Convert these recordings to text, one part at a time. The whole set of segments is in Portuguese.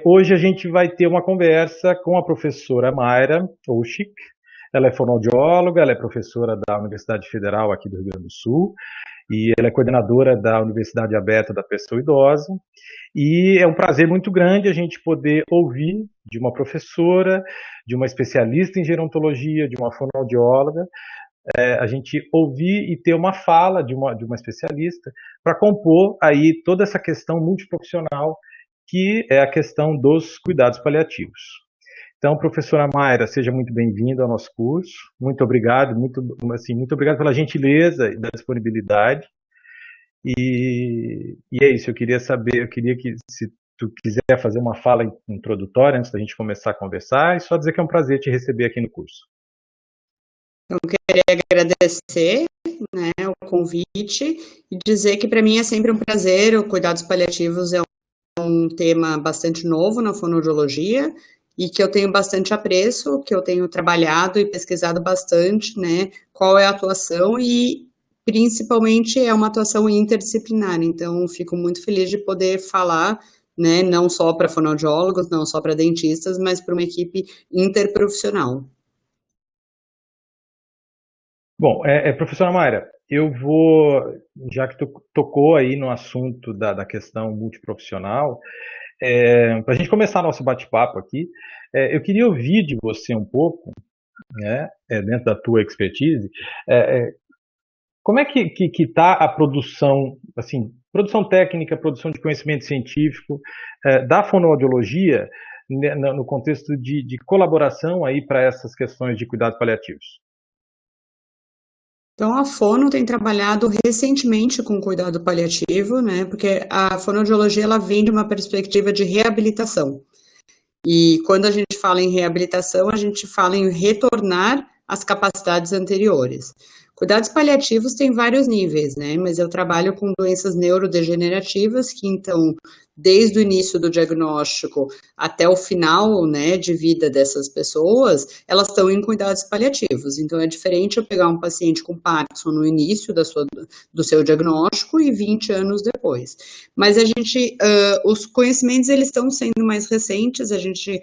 Hoje a gente vai ter uma conversa com a professora Mayra Oshik. Ela é fonoaudióloga, ela é professora da Universidade Federal aqui do Rio Grande do Sul e ela é coordenadora da Universidade Aberta da Pessoa Idosa. E é um prazer muito grande a gente poder ouvir de uma professora, de uma especialista em gerontologia, de uma fonoaudióloga, a gente ouvir e ter uma fala de uma especialista para compor aí toda essa questão multiprofissional que é a questão dos cuidados paliativos. Então, professora Mayra, seja muito bem-vinda ao nosso curso. Muito obrigado, muito obrigado pela gentileza e da disponibilidade. E é isso, eu queria que, se tu quiser fazer uma fala introdutória antes da gente começar a conversar, e só dizer que é um prazer te receber aqui no curso. Eu queria agradecer, né, o convite e dizer que para mim é sempre um prazer. O cuidados paliativos é um tema bastante novo na fonoaudiologia e que eu tenho bastante apreço, que eu tenho trabalhado e pesquisado bastante, né, qual é a atuação e principalmente é uma atuação interdisciplinar. Então, fico muito feliz de poder falar, né, não só para fonoaudiólogos, não só para dentistas, mas para uma equipe interprofissional. Bom, professora Mayra, eu vou, já que tu tocou aí no assunto da questão multiprofissional, para a gente começar nosso bate-papo aqui, eu queria ouvir de você um pouco, né, dentro da tua expertise, como é que está a produção, assim, produção técnica, produção de conhecimento científico da fonoaudiologia no contexto de colaboração aí para essas questões de cuidados paliativos? Então, a fono tem trabalhado recentemente com cuidado paliativo, né? Porque a fonoaudiologia ela vem de uma perspectiva de reabilitação. E quando a gente fala em reabilitação, a gente fala em retornar às capacidades anteriores. Cuidados paliativos têm vários níveis, né? Mas eu trabalho com doenças neurodegenerativas que, então, desde o início do diagnóstico até o final, né, de vida dessas pessoas, elas estão em cuidados paliativos. Então, é diferente eu pegar um paciente com Parkinson no início do seu diagnóstico e 20 anos depois. Mas a gente, os conhecimentos, eles estão sendo mais recentes. A gente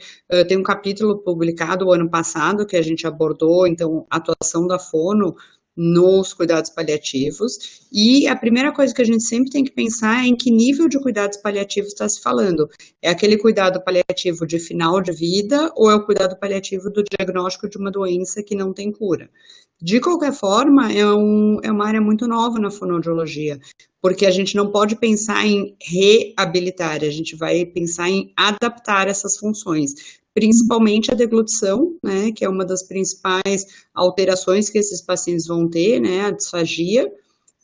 tem um capítulo publicado o ano passado que a gente abordou, então, a atuação da fono nos cuidados paliativos, e a primeira coisa que a gente sempre tem que pensar é em que nível de cuidados paliativos está se falando. É aquele cuidado paliativo de final de vida ou é o cuidado paliativo do diagnóstico de uma doença que não tem cura? De qualquer forma, é uma área muito nova na fonoaudiologia, porque a gente não pode pensar em reabilitar, a gente vai pensar em adaptar essas funções, principalmente a deglutição, né, que é uma das principais alterações que esses pacientes vão ter, né, a disfagia,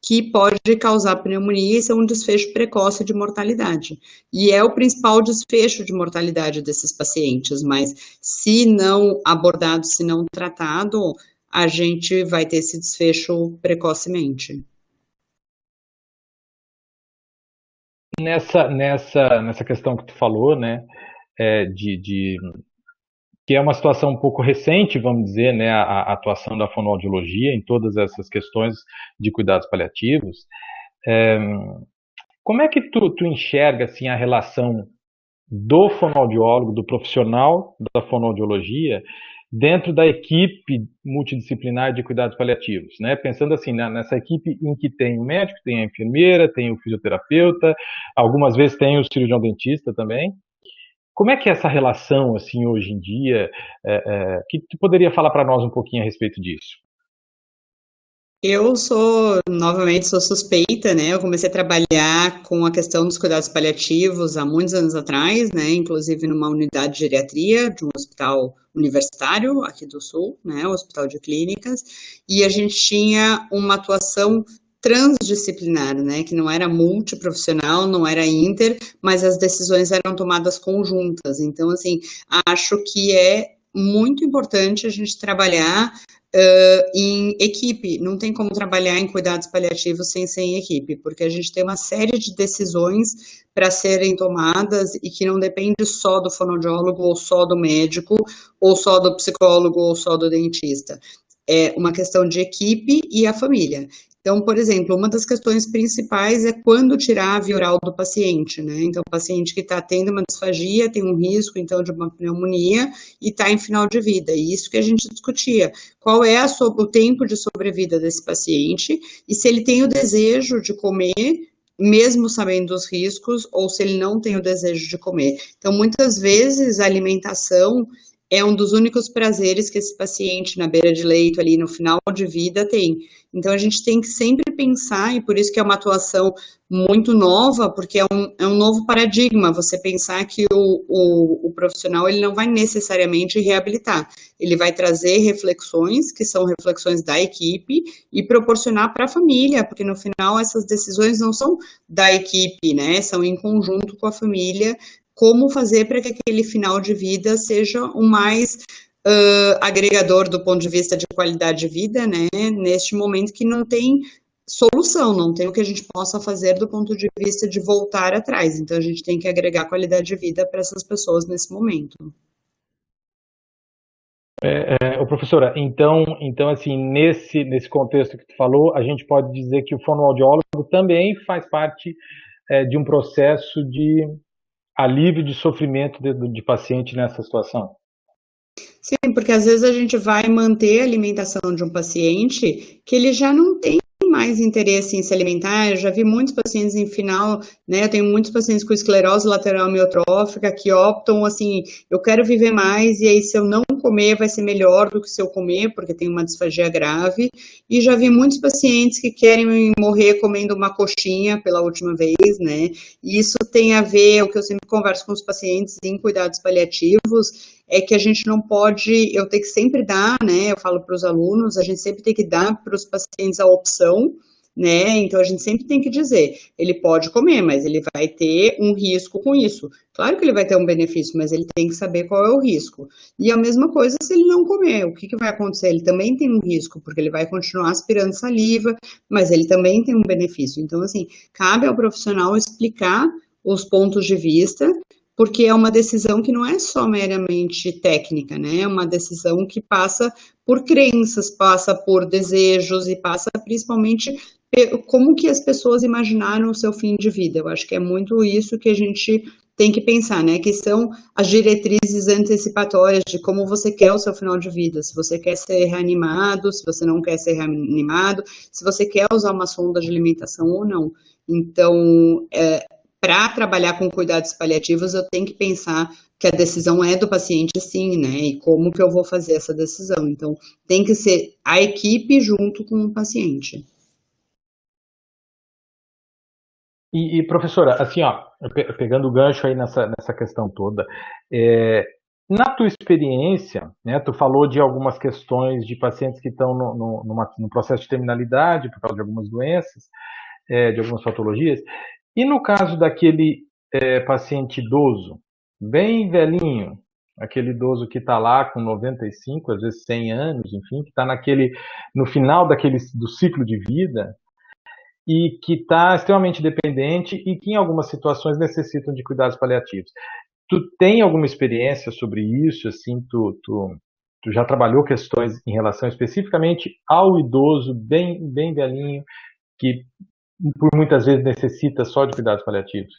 que pode causar pneumonia e ser um desfecho precoce de mortalidade. E é o principal desfecho de mortalidade desses pacientes, mas se não abordado, se não tratado, a gente vai ter esse desfecho precocemente. Nessa questão que tu falou, né, que é uma situação um pouco recente, vamos dizer, né, a atuação da fonoaudiologia em todas essas questões de cuidados paliativos. Como é que tu enxerga assim, a relação do fonoaudiólogo, do profissional da fonoaudiologia, dentro da equipe multidisciplinar de cuidados paliativos, né? Pensando assim, nessa equipe em que tem o médico, tem a enfermeira, tem o fisioterapeuta, algumas vezes tem o cirurgião dentista também. Como é que é essa relação, assim, hoje em dia? Que tu poderia falar para nós um pouquinho a respeito disso? Eu novamente, sou suspeita, né? Eu comecei a trabalhar com a questão dos cuidados paliativos há muitos anos atrás, né? Inclusive numa unidade de geriatria de um hospital universitário aqui do Sul, né? O Hospital de Clínicas, e a gente tinha uma atuação transdisciplinar, né, que não era multiprofissional, não era inter, mas as decisões eram tomadas conjuntas. Então, assim, acho que é muito importante a gente trabalhar em equipe. Não tem como trabalhar em cuidados paliativos sem ser em equipe, porque a gente tem uma série de decisões para serem tomadas e que não depende só do fonoaudiólogo, ou só do médico, ou só do psicólogo, ou só do dentista. É uma questão de equipe e a família. Então, por exemplo, uma das questões principais é quando tirar a via oral do paciente, né? Então, o paciente que está tendo uma disfagia, tem um risco, então, de uma pneumonia e está em final de vida. E isso que a gente discutia. Qual é o tempo de sobrevida desse paciente e se ele tem o desejo de comer, mesmo sabendo dos riscos, ou se ele não tem o desejo de comer. Então, muitas vezes, a alimentação é um dos únicos prazeres que esse paciente na beira de leito, ali no final de vida, tem. Então, a gente tem que sempre pensar, e por isso que é uma atuação muito nova, porque é um novo paradigma, você pensar que o profissional ele não vai necessariamente reabilitar, ele vai trazer reflexões, que são reflexões da equipe, e proporcionar para a família, porque no final essas decisões não são da equipe, né, são em conjunto com a família, como fazer para que aquele final de vida seja o mais agregador do ponto de vista de qualidade de vida, né, neste momento que não tem solução, não tem o que a gente possa fazer do ponto de vista de voltar atrás. Então, a gente tem que agregar qualidade de vida para essas pessoas nesse momento. Professora, então assim, nesse contexto que tu falou, a gente pode dizer que o fonoaudiólogo também faz parte de um processo de alívio de sofrimento de paciente nessa situação? Sim, porque às vezes a gente vai manter a alimentação de um paciente que ele já não tem mais interesse em se alimentar. Eu já vi muitos pacientes em final, né? Eu tenho muitos pacientes com esclerose lateral amiotrófica que optam assim, eu quero viver mais e aí se eu não comer vai ser melhor do que se eu comer, porque tem uma disfagia grave. E já vi muitos pacientes que querem morrer comendo uma coxinha pela última vez, né? E isso tem a ver, o que eu sempre converso com os pacientes em cuidados paliativos, é que a gente não pode, eu tenho que sempre dar, né, eu falo para os alunos, a gente sempre tem que dar para os pacientes a opção, né, então a gente sempre tem que dizer, ele pode comer, mas ele vai ter um risco com isso. Claro que ele vai ter um benefício, mas ele tem que saber qual é o risco. E a mesma coisa se ele não comer, o que vai acontecer? Ele também tem um risco, porque ele vai continuar aspirando saliva, mas ele também tem um benefício. Então, assim, cabe ao profissional explicar os pontos de vista, porque é uma decisão que não é só meramente técnica, né? É uma decisão que passa por crenças, passa por desejos e passa principalmente como que as pessoas imaginaram o seu fim de vida. Eu acho que é muito isso que a gente tem que pensar, né? Que são as diretrizes antecipatórias de como você quer o seu final de vida. Se você quer ser reanimado, se você não quer ser reanimado, se você quer usar uma sonda de alimentação ou não. Então, para trabalhar com cuidados paliativos, eu tenho que pensar que a decisão é do paciente, sim, né? E como que eu vou fazer essa decisão? Então, tem que ser a equipe junto com o paciente. E professora, assim, ó, pegando o gancho aí nessa questão toda, na tua experiência, né, tu falou de algumas questões de pacientes que estão no processo de terminalidade por causa de algumas doenças, de algumas patologias, e no caso daquele paciente idoso, bem velhinho, aquele idoso que está lá com 95, às vezes 100 anos, enfim, que está no final do ciclo de vida e que está extremamente dependente e que em algumas situações necessitam de cuidados paliativos. Tu tem alguma experiência sobre isso? Assim, tu já trabalhou questões em relação especificamente ao idoso bem velhinho que por muitas vezes necessita só de cuidados paliativos?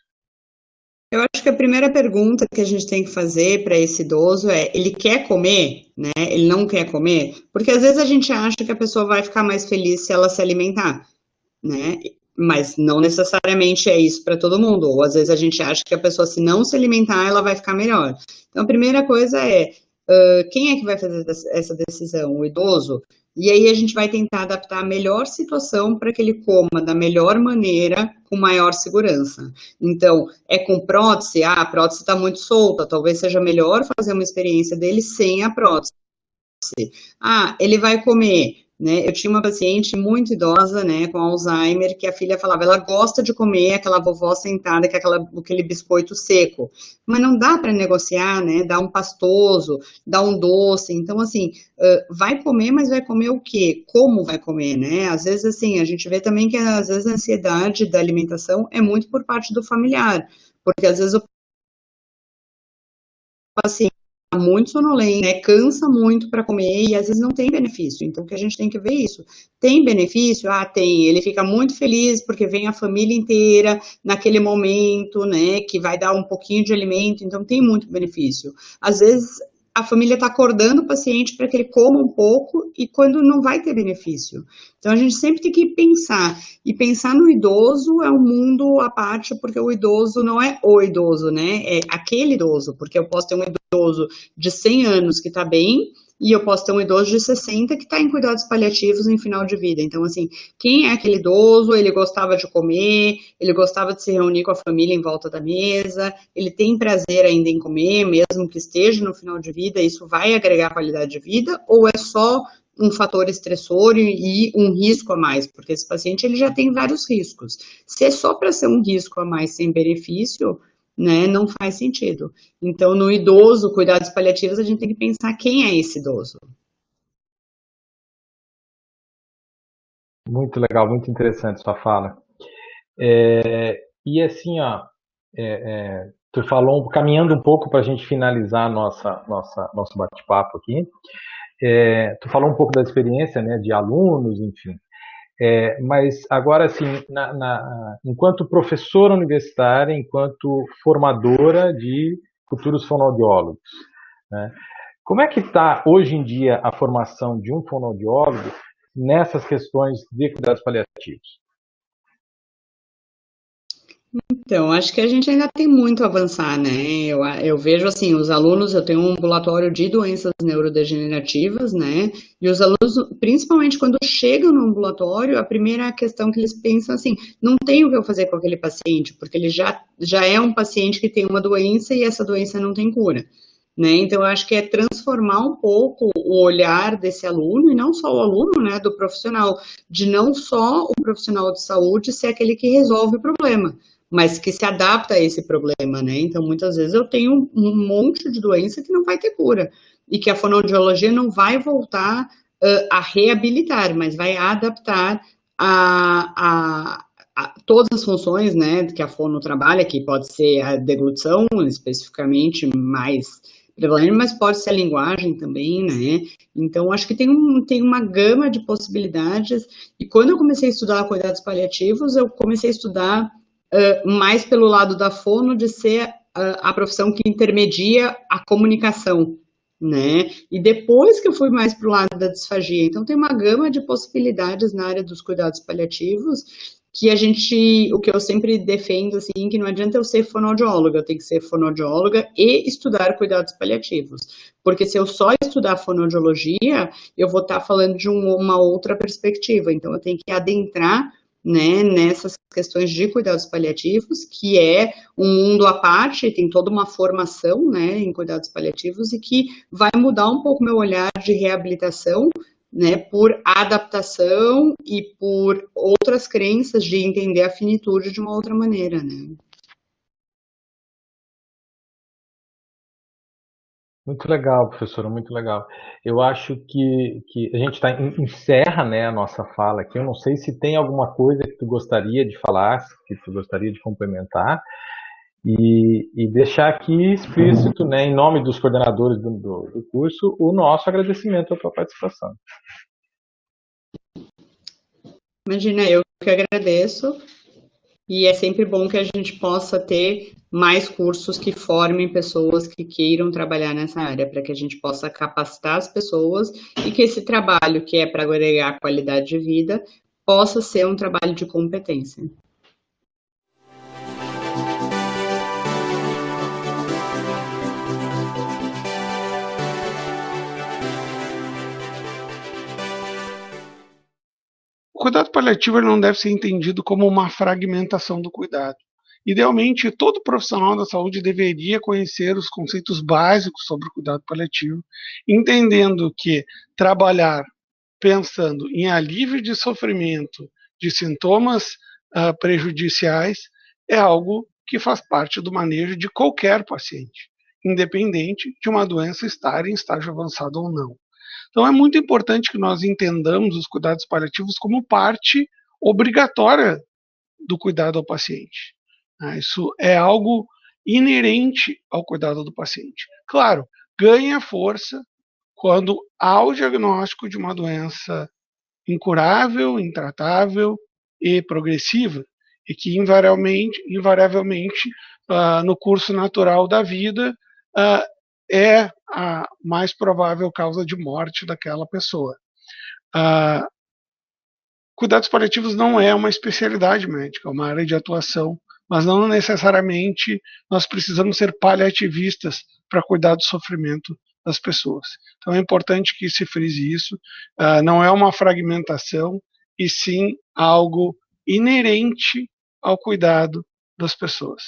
Eu acho que a primeira pergunta que a gente tem que fazer para esse idoso é: ele quer comer, né? Ele não quer comer? Porque às vezes a gente acha que a pessoa vai ficar mais feliz se ela se alimentar, né? Mas não necessariamente é isso para todo mundo. Ou às vezes a gente acha que a pessoa, se não se alimentar, ela vai ficar melhor. Então, a primeira coisa é, quem é que vai fazer essa decisão? O idoso? E aí a gente vai tentar adaptar a melhor situação para que ele coma da melhor maneira, com maior segurança. Então, é com prótese? Ah, a prótese está muito solta, talvez seja melhor fazer uma experiência dele sem a prótese. Ah, ele vai comer, né? Eu tinha uma paciente muito idosa, né, com Alzheimer, que a filha falava, ela gosta de comer aquela vovó sentada, que é aquele biscoito seco, mas não dá para negociar, né? Dá um pastoso, dá um doce, então assim, vai comer, mas vai comer o quê? Como vai comer, né? Às vezes assim, a gente vê também que às vezes a ansiedade da alimentação é muito por parte do familiar, porque às vezes o paciente tá muito sonolento, né, cansa muito para comer e às vezes não tem benefício. Então, o que a gente tem que ver é isso. Tem benefício? Ah, tem. Ele fica muito feliz porque vem a família inteira naquele momento, né, que vai dar um pouquinho de alimento, então tem muito benefício. Às vezes a família está acordando o paciente para que ele coma um pouco e quando não vai ter benefício. Então a gente sempre tem que pensar. E pensar no idoso é um mundo à parte, porque o idoso não é o idoso, né? É aquele idoso, porque eu posso ter um idoso de 100 anos que está bem, e eu posso ter um idoso de 60 que está em cuidados paliativos em final de vida. Então, assim, quem é aquele idoso? Ele gostava de comer, ele gostava de se reunir com a família em volta da mesa, ele tem prazer ainda em comer, mesmo que esteja no final de vida, isso vai agregar qualidade de vida? Ou é só um fator estressor e um risco a mais? Porque esse paciente ele já tem vários riscos. Se é só para ser um risco a mais sem benefício, né, não faz sentido. Então, no idoso, cuidados paliativos, a gente tem que pensar quem é esse idoso. Muito legal, muito interessante sua fala. E assim, ó, tu falou, caminhando um pouco para a gente finalizar nosso bate-papo aqui, tu falou um pouco da experiência, né, de alunos, enfim. Mas agora, assim, enquanto professora universitária, enquanto formadora de futuros fonoaudiólogos, né, como é que está hoje em dia a formação de um fonoaudiólogo nessas questões de cuidados paliativos? Então, acho que a gente ainda tem muito a avançar, né? Eu vejo assim, os alunos, eu tenho um ambulatório de doenças neurodegenerativas, né? E os alunos, principalmente quando chegam no ambulatório, a primeira questão que eles pensam assim, não tem o que eu fazer com aquele paciente, porque ele já é um paciente que tem uma doença e essa doença não tem cura. Né? Então, eu acho que é transformar um pouco o olhar desse aluno, e não só o aluno, né, do profissional, de não só o profissional de saúde ser aquele que resolve o problema, mas que se adapta a esse problema, né? Então, muitas vezes eu tenho um monte de doença que não vai ter cura, e que a fonoaudiologia não vai voltar a reabilitar, mas vai adaptar a todas as funções, né, que a fono trabalha, que pode ser a deglutição, especificamente mais prevalente, mas pode ser a linguagem também, né? Então, acho que tem uma gama de possibilidades, e quando eu comecei a estudar cuidados paliativos, eu comecei a estudar mais pelo lado da fono, de ser a profissão que intermedia a comunicação, né? E depois que eu fui mais para o lado da disfagia. Então, tem uma gama de possibilidades na área dos cuidados paliativos que o que eu sempre defendo, assim, que não adianta eu ser fonoaudióloga, eu tenho que ser fonoaudióloga e estudar cuidados paliativos. Porque se eu só estudar fonoaudiologia, eu vou estar falando de uma outra perspectiva. Então, eu tenho que adentrar, né, nessas questões de cuidados paliativos, que é um mundo à parte, tem toda uma formação, né, em cuidados paliativos, e que vai mudar um pouco meu olhar de reabilitação, né, por adaptação e por outras crenças de entender a finitude de uma outra maneira, né. Muito legal, professora, muito legal. Eu acho que a gente encerra, né, a nossa fala aqui. Eu não sei se tem alguma coisa que tu gostaria de falar, que tu gostaria de complementar, e deixar aqui explícito, né, em nome dos coordenadores do curso, o nosso agradecimento à tua participação. Imagina, eu que agradeço, e é sempre bom que a gente possa ter mais cursos que formem pessoas que queiram trabalhar nessa área, para que a gente possa capacitar as pessoas e que esse trabalho, que é para agregar qualidade de vida, possa ser um trabalho de competência. O cuidado paliativo ele não deve ser entendido como uma fragmentação do cuidado. Idealmente, todo profissional da saúde deveria conhecer os conceitos básicos sobre o cuidado paliativo, entendendo que trabalhar pensando em alívio de sofrimento, de sintomas prejudiciais, é algo que faz parte do manejo de qualquer paciente, independente de uma doença estar em estágio avançado ou não. Então é muito importante que nós entendamos os cuidados paliativos como parte obrigatória do cuidado ao paciente. Isso é algo inerente ao cuidado do paciente. Claro, ganha força quando há o diagnóstico de uma doença incurável, intratável e progressiva, e que invariavelmente no curso natural da vida, é a mais provável causa de morte daquela pessoa. Cuidados paliativos não é uma especialidade médica, é uma área de atuação, mas não necessariamente nós precisamos ser paliativistas para cuidar do sofrimento das pessoas. Então é importante que se frise isso, não é uma fragmentação, e sim algo inerente ao cuidado das pessoas.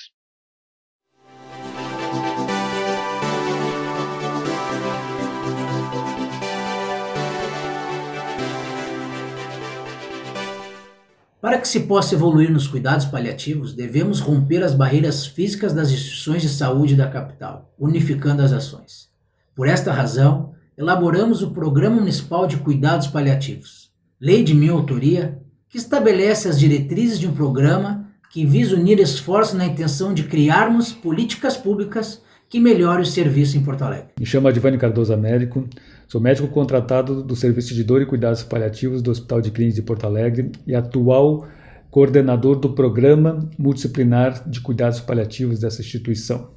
Para que se possa evoluir nos cuidados paliativos, devemos romper as barreiras físicas das instituições de saúde da capital, unificando as ações. Por esta razão, elaboramos o Programa Municipal de Cuidados Paliativos, lei de minha autoria, que estabelece as diretrizes de um programa que visa unir esforços na intenção de criarmos políticas públicas que melhorem o serviço em Porto Alegre. Me chamo Adivane Cardoso Américo, sou médico contratado do Serviço de Dor e Cuidados Paliativos do Hospital de Clínicas de Porto Alegre e atual coordenador do Programa Multidisciplinar de Cuidados Paliativos dessa instituição.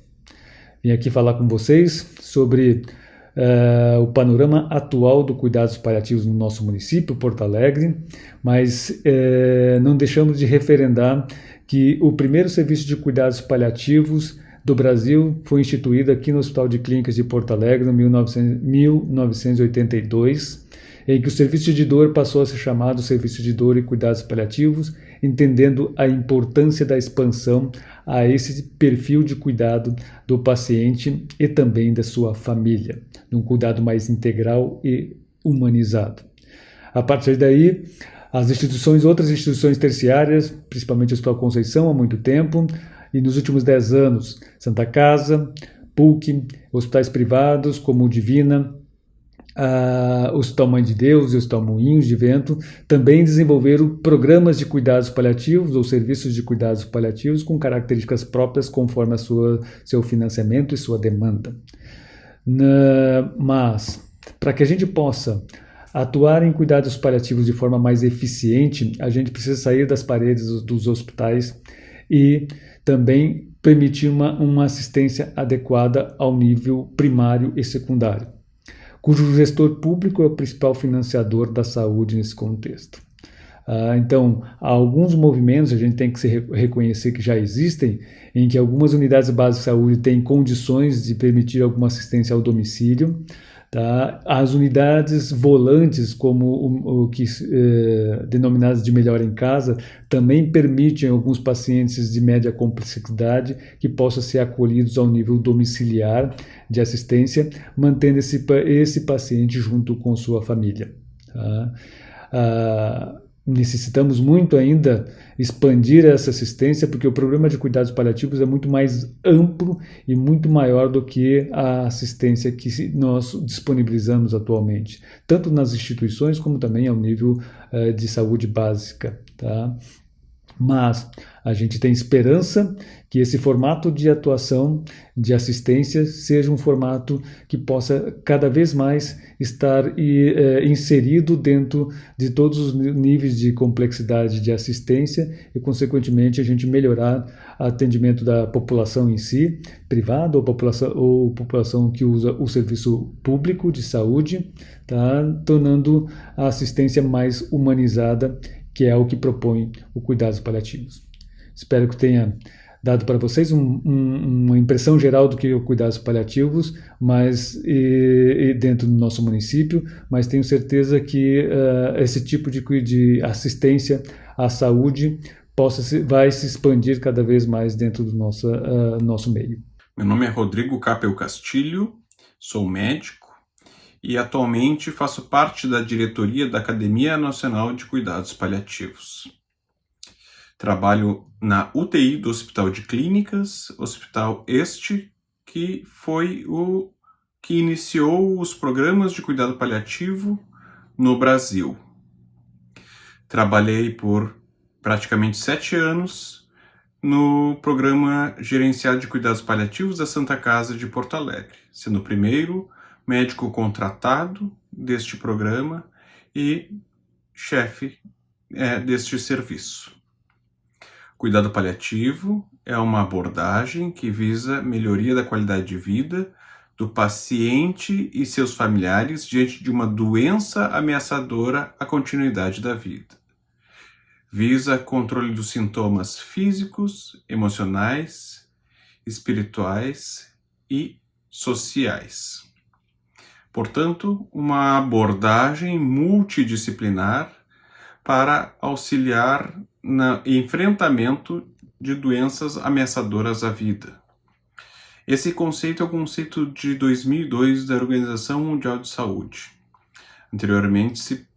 Vim aqui falar com vocês sobre o panorama atual do cuidados paliativos no nosso município, Porto Alegre, mas não deixamos de referendar que o primeiro serviço de cuidados paliativos do Brasil foi instituído aqui no Hospital de Clínicas de Porto Alegre em 1982, em que o serviço de dor passou a ser chamado Serviço de Dor e Cuidados Paliativos, entendendo a importância da expansão a esse perfil de cuidado do paciente e também da sua família, num cuidado mais integral e humanizado. A partir daí, outras instituições terciárias, principalmente o Hospital Conceição há muito tempo, e nos últimos 10 anos, Santa Casa, PUC, hospitais privados como o Divina, o Hospital Mãe de Deus e o Hospital Moinhos de Vento também desenvolveram programas de cuidados paliativos ou serviços de cuidados paliativos com características próprias conforme seu financiamento e sua demanda. Mas, para que a gente possa atuar em cuidados paliativos de forma mais eficiente, a gente precisa sair das paredes dos hospitais e também permitir uma assistência adequada ao nível primário e secundário, cujo gestor público é o principal financiador da saúde nesse contexto. Então, há alguns movimentos, a gente tem que reconhecer que já existem, em que algumas unidades básicas de saúde têm condições de permitir alguma assistência ao domicílio. Tá? As unidades volantes, como denominadas de melhor em casa, também permitem a alguns pacientes de média complexidade que possam ser acolhidos ao nível domiciliar de assistência, mantendo esse paciente junto com sua família. Tá? Necessitamos muito ainda expandir essa assistência, porque o programa de cuidados paliativos é muito mais amplo e muito maior do que a assistência que nós disponibilizamos atualmente, tanto nas instituições como também ao nível de saúde básica. Tá? Mas a gente tem esperança que esse formato de atuação, de assistência, seja um formato que possa cada vez mais estar inserido dentro de todos os níveis de complexidade de assistência e, consequentemente, a gente melhorar o atendimento da população em si, privada ou população que usa o serviço público de saúde, tá? Tornando a assistência mais humanizada, que é o que propõe o cuidados paliativos. Espero que tenha dado para vocês uma impressão geral do que é o cuidados paliativos, mas dentro do nosso município, mas tenho certeza que esse tipo de assistência à saúde vai se expandir cada vez mais dentro do nosso meio. Meu nome é Rodrigo Capel Castilho, sou médico e atualmente faço parte da diretoria da Academia Nacional de Cuidados Paliativos. Trabalho na UTI do Hospital de Clínicas, Hospital Este, que foi o que iniciou os programas de cuidado paliativo no Brasil. Trabalhei por praticamente 7 anos no Programa Gerenciado de Cuidados Paliativos da Santa Casa de Porto Alegre, sendo o primeiro médico contratado deste programa e chefe deste serviço. Cuidado paliativo é uma abordagem que visa melhoria da qualidade de vida do paciente e seus familiares diante de uma doença ameaçadora à continuidade da vida. Visa controle dos sintomas físicos, emocionais, espirituais e sociais. Portanto, uma abordagem multidisciplinar para auxiliar no enfrentamento de doenças ameaçadoras à vida. Esse conceito é o conceito de 2002 da Organização Mundial de Saúde. Anteriormente, se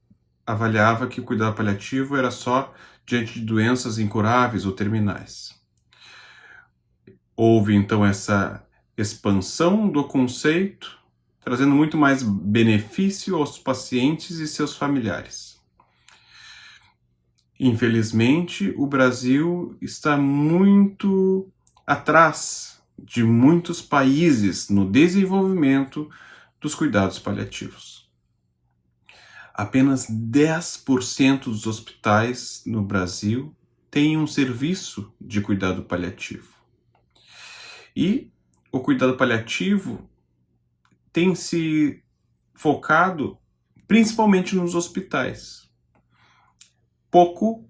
avaliava que o cuidado paliativo era só diante de doenças incuráveis ou terminais. Houve, então, essa expansão do conceito, trazendo muito mais benefício aos pacientes e seus familiares. Infelizmente, o Brasil está muito atrás de muitos países no desenvolvimento dos cuidados paliativos. Apenas 10% dos hospitais no Brasil têm um serviço de cuidado paliativo. E o cuidado paliativo tem se focado principalmente nos hospitais. Pouco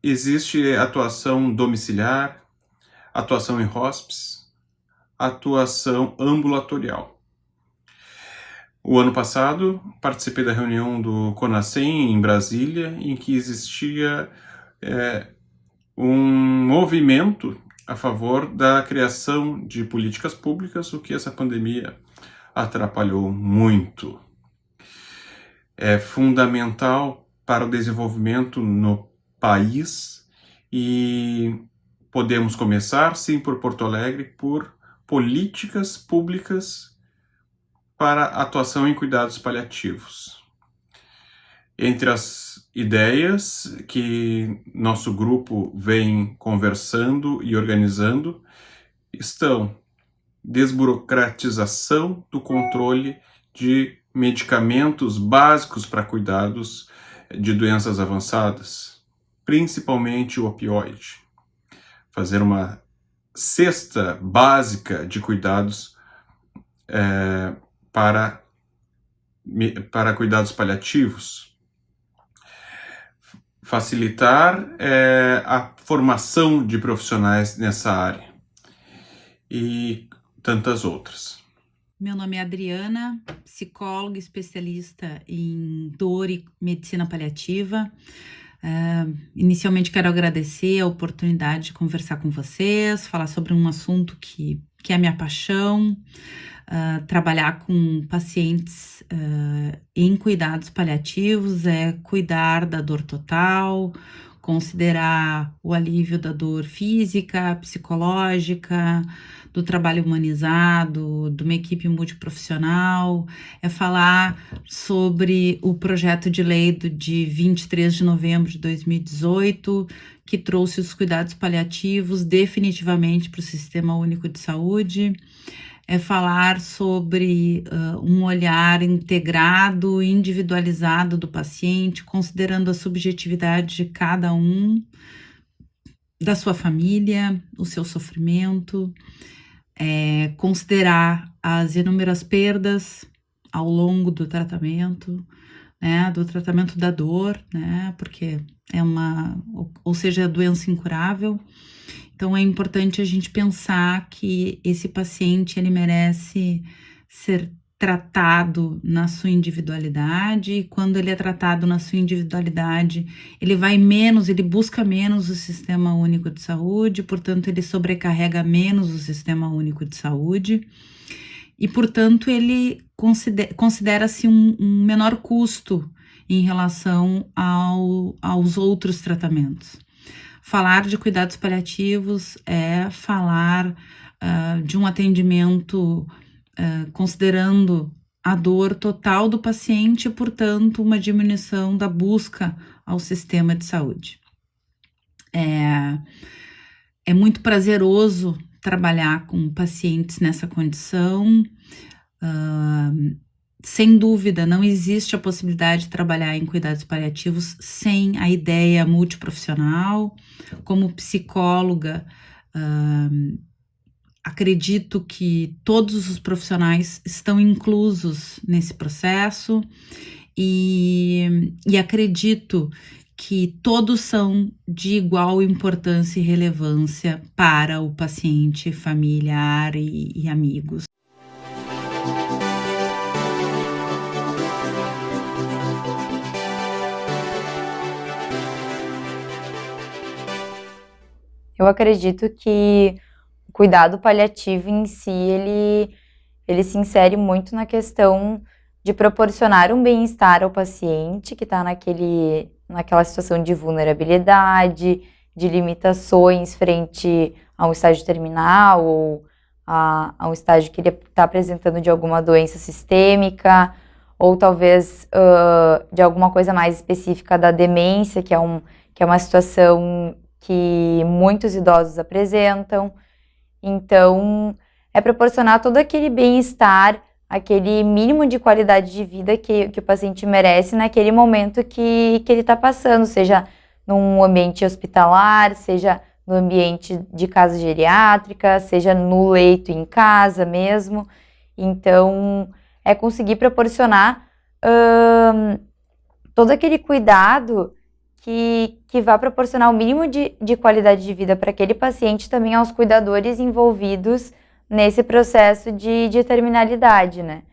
existe atuação domiciliar, atuação em hospice, atuação ambulatorial. O ano passado, participei da reunião do CONASEM em Brasília, em que existia um movimento a favor da criação de políticas públicas, o que essa pandemia atrapalhou muito. É fundamental para o desenvolvimento no país e podemos começar, sim, por Porto Alegre, por políticas públicas para atuação em cuidados paliativos. Entre as ideias que nosso grupo vem conversando e organizando estão desburocratização do controle de medicamentos básicos para cuidados de doenças avançadas, principalmente o opioide. Fazer uma cesta básica de cuidados para cuidados paliativos. Facilitar a formação de profissionais nessa área e tantas outras. Meu nome é Adriana, psicóloga especialista em dor e medicina paliativa. Inicialmente quero agradecer a oportunidade de conversar com vocês, falar sobre um assunto que é a minha paixão, trabalhar com pacientes em cuidados paliativos, é cuidar da dor total, considerar o alívio da dor física, psicológica, do trabalho humanizado, de uma equipe multiprofissional, é falar sobre o projeto de lei de 23 de novembro de 2018, que trouxe os cuidados paliativos definitivamente para o Sistema Único de Saúde, é falar sobre um olhar integrado, individualizado do paciente, considerando a subjetividade de cada um, da sua família, o seu sofrimento, considerar as inúmeras perdas ao longo do tratamento, né, do tratamento da dor, né, porque ou seja, a doença incurável. Então é importante a gente pensar que esse paciente, ele merece ser tratado na sua individualidade, e quando ele é tratado na sua individualidade, ele busca menos o Sistema Único de Saúde, portanto ele sobrecarrega menos o Sistema Único de Saúde, e portanto ele considera-se um menor custo em relação aos outros tratamentos. Falar de cuidados paliativos é falar de um atendimento considerando a dor total do paciente e, portanto, uma diminuição da busca ao sistema de saúde. É muito prazeroso trabalhar com pacientes nessa condição. Sem dúvida, não existe a possibilidade de trabalhar em cuidados paliativos sem a ideia multiprofissional. Como psicóloga, acredito que todos os profissionais estão inclusos nesse processo e acredito que todos são de igual importância e relevância para o paciente, familiar e amigos. Eu acredito que o cuidado paliativo em si, ele se insere muito na questão de proporcionar um bem-estar ao paciente que está naquela situação de vulnerabilidade, de limitações frente a um estágio terminal ou a um estágio que ele está apresentando de alguma doença sistêmica, ou talvez de alguma coisa mais específica da demência, que é uma situação que muitos idosos apresentam. Então, é proporcionar todo aquele bem-estar, aquele mínimo de qualidade de vida que o paciente merece naquele momento que ele está passando, seja num ambiente hospitalar, seja no ambiente de casa geriátrica, seja no leito em casa mesmo. Então, é conseguir proporcionar todo aquele cuidado que vai proporcionar o mínimo de qualidade de vida para aquele paciente, também aos cuidadores envolvidos nesse processo de terminalidade, né?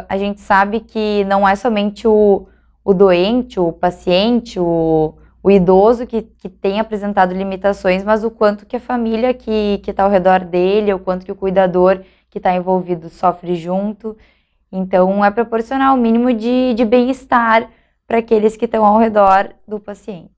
A gente sabe que não é somente o doente, o paciente, o idoso que tem apresentado limitações, mas o quanto que a família que está ao redor dele, o quanto que o cuidador que está envolvido sofre junto. Então, é proporcionar o mínimo de bem-estar para aqueles que estão ao redor do paciente.